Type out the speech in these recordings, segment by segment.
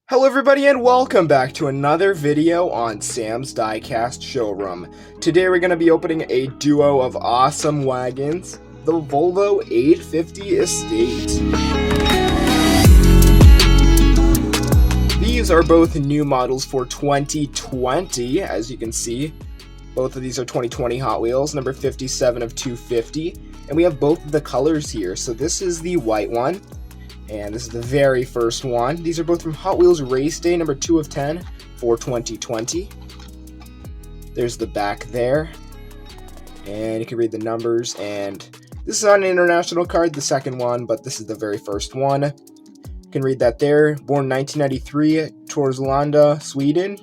Hello everybody and welcome back to another video on Sam's Diecast Showroom. Today we're going to be opening a duo of awesome wagons, the Volvo 850 Estate. These are both new models for 2020, as you can see. Both of these are 2020 Hot Wheels, number 57 of 250, and we have both of the colors here. So this is the white one. And this is the very first one. These are both from Hot Wheels Race Day, number 2 of 10 for 2020. There's the back there. And you can read the numbers. And this is on an international card, the second one, but this is the very first one. You can read that there. Born 1993, Torslanda, Sweden.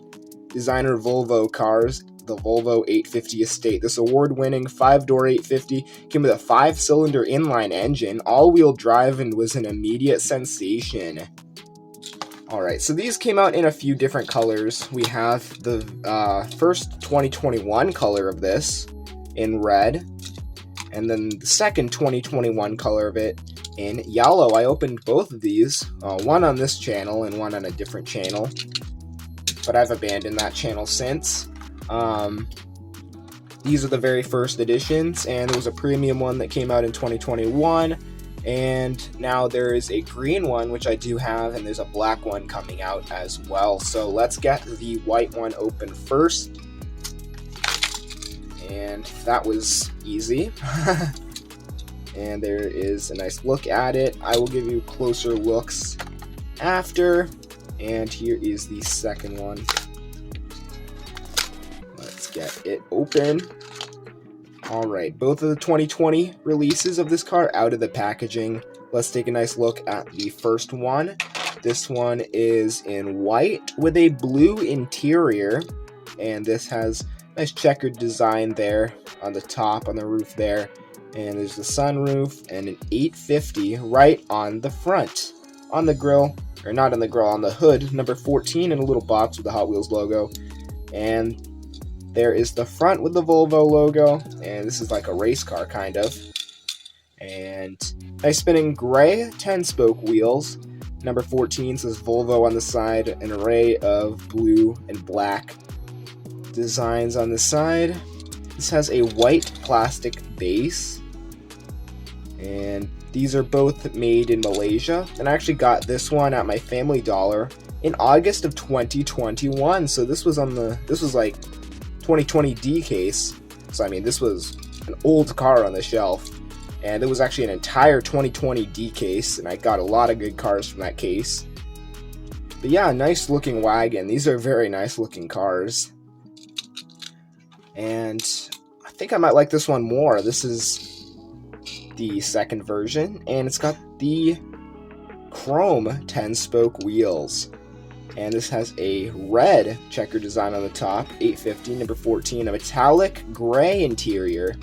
Designer Volvo cars. The Volvo 850 Estate. This award-winning 5-door 850 came with a 5-cylinder inline engine, all-wheel drive, and was an immediate sensation. Alright, so these came out in a few different colors. We have the first 2021 color of this in red, and then the second 2021 color of it in yellow. I opened both of these, one on this channel and one on a different channel, but I've abandoned that channel since. These are the very first editions, and there was a premium one that came out in 2021, and now there is a green one, which I do have, and there's a black one coming out as well. So let's get the white one open first, and that was easy. And there is a nice look at it. I will give you closer looks after, and here is the second one. Get it open. Alright, both of the 2020 releases of this car out of the packaging. Let's take a nice look at the first one. This one is in white with a blue interior, and this has a nice checkered design there on the top, on the roof there, and there's the sunroof and an 850 right on the front. On the grill, or not on the grill, on the hood, number 14 in a little box with the Hot Wheels logo, and there is the front with the Volvo logo, and this is like a race car kind of. And nice spinning gray 10-spoke wheels. Number 14 says Volvo on the side, an array of blue and black designs on the side. This has a white plastic base, and these are both made in Malaysia. And I actually got this one at my Family Dollar in August of 2021. So this was like 2020 Diecast, so I mean this was an old car on the shelf, and it was actually an entire 2020 Diecast, and I got a lot of good cars from that case. But yeah, nice looking wagon. These are very nice looking cars, and I think I might like this one more. This is the second version, and it's got the chrome 10-spoke wheels. And this has a red checker design on the top, 850, number 14, a metallic gray interior,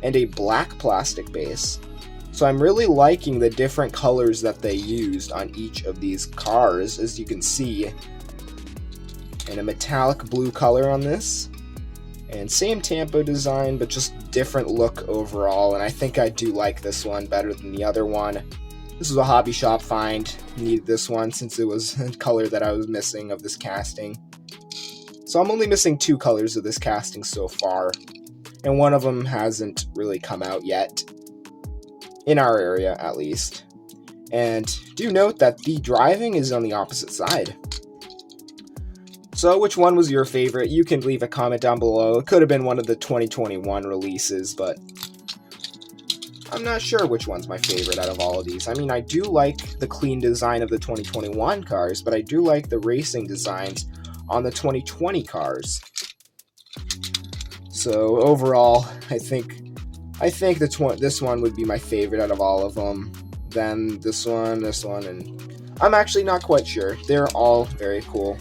and a black plastic base. So I'm really liking the different colors that they used on each of these cars, as you can see. And a metallic blue color on this. And same tampo design, but just different look overall. And I think I do like this one better than the other one. This was a hobby shop find. Needed this one since it was a color that I was missing of this casting. So I'm only missing 2 colors of this casting so far, and one of them hasn't really come out yet. In our area, at least. And do note that the driving is on the opposite side. So which one was your favorite? You can leave a comment down below. It could have been one of the 2021 releases, but I'm not sure which one's my favorite out of all of these. I mean, I do like the clean design of the 2021 cars, but I do like the racing designs on the 2020 cars. So overall, I think this one would be my favorite out of all of them. Then this one, and I'm actually not quite sure. They're all very cool.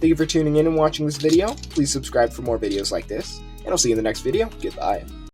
Thank you for tuning in and watching this video. Please subscribe for more videos like this, and I'll see you in the next video. Goodbye.